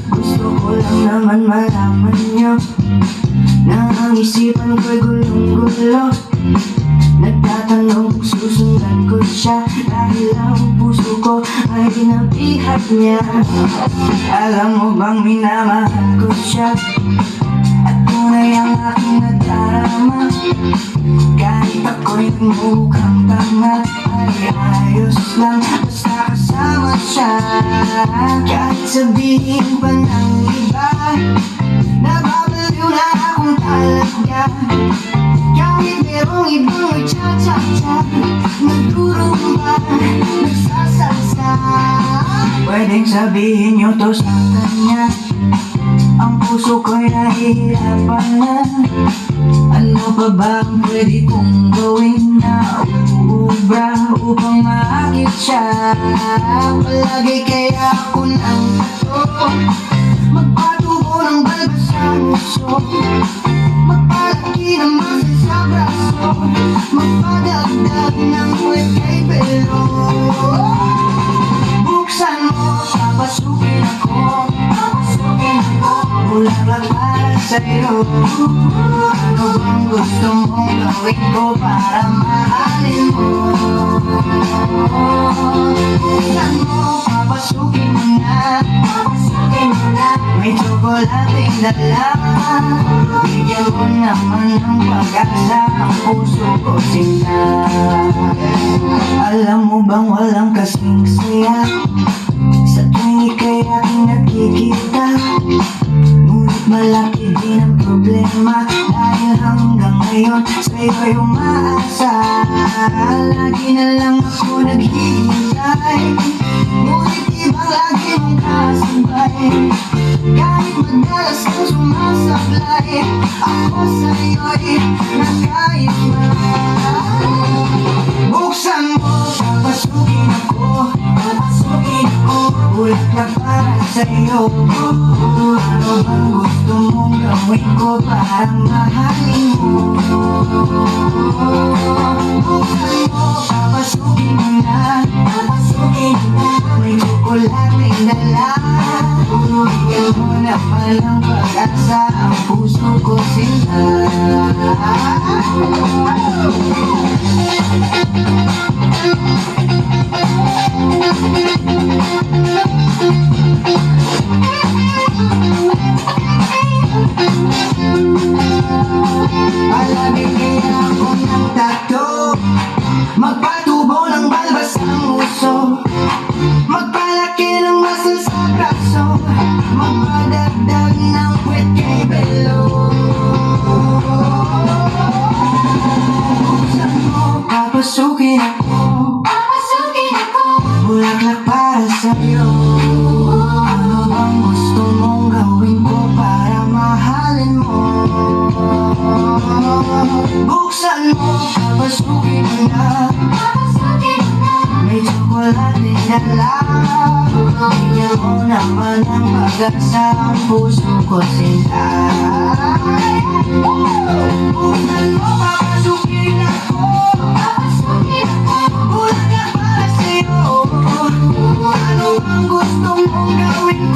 Gusto ko lang naman malaman niyo na ang isipan ko'y gulong-gulo. Nagtatanong kung susundan ko siya dahil ang puso ko ay binabihat niya. Alam mo bang minamahal ko siya at tunay ang aking nadarama. Kahit ako'y mukhang tanga ay ayos lang basta kasama siya. Kahit sabihin pa ng iba nababaliw na akong talaga. Kahit merong ibang may cha-cha-cha, nagurumba, nagsasalsa. Pwedeng sabihin niyo to sa kanya, ang puso ko'y nahihirapan na. Ano pa ba ang pwede kong gawin na uubra upang maakit siya? Palagi kaya ako ng bato, magpatubo ng balbas sa puso, magpalaki ng masa sa braso, magpadagdag ng wet kay pelo. Buksan mo, papasukin ako, bulaklak para sa'yo. Ano bang gusto mong gawin ko para mahalin mo? Buksan mo, papasukin mo na, may tsokolating dala. Bigyan mo naman ng pag-asa ang puso ko sinta. Alam mo bang walang kasing saya sa tuwing ika'y aking nakikita? Ngunit malaki din ang problema dahil hanggang ngayon sa'yo'y umaasa. Lagi na lang ako naghihintay, ngunit iba lagi mong kasabay. Kahit madalas kang sumasablay, ako sa'yo'y nakaiba. Buksan mo, papasukin ako, bulaklak para sa'yo. Ano bang gusto mong gawin ko para mahalin mo? Buksan mo, papasukin mo na, may tsokolating dala. Bigyan mo na palang pag-asa ang puso ko sinta. Palagi kaya ako ng tato, magpatubo ng balbas ang uso, magpalaki ng muscle sa braso, magpadagdag ng puwet kay belo. Buksan mo, papasukin ako, bulaklak para sa'yo. Ano bang gusto mong gawin ko para mahalin mo? Buksan mo, papasukin mo na, may tsokolate dala. Bigyan mo naman ang pag-asa ang puso ko sinta. Buksan mo, papasukin ako, bulaklak para sa'yo. Ano ang gusto mong gawin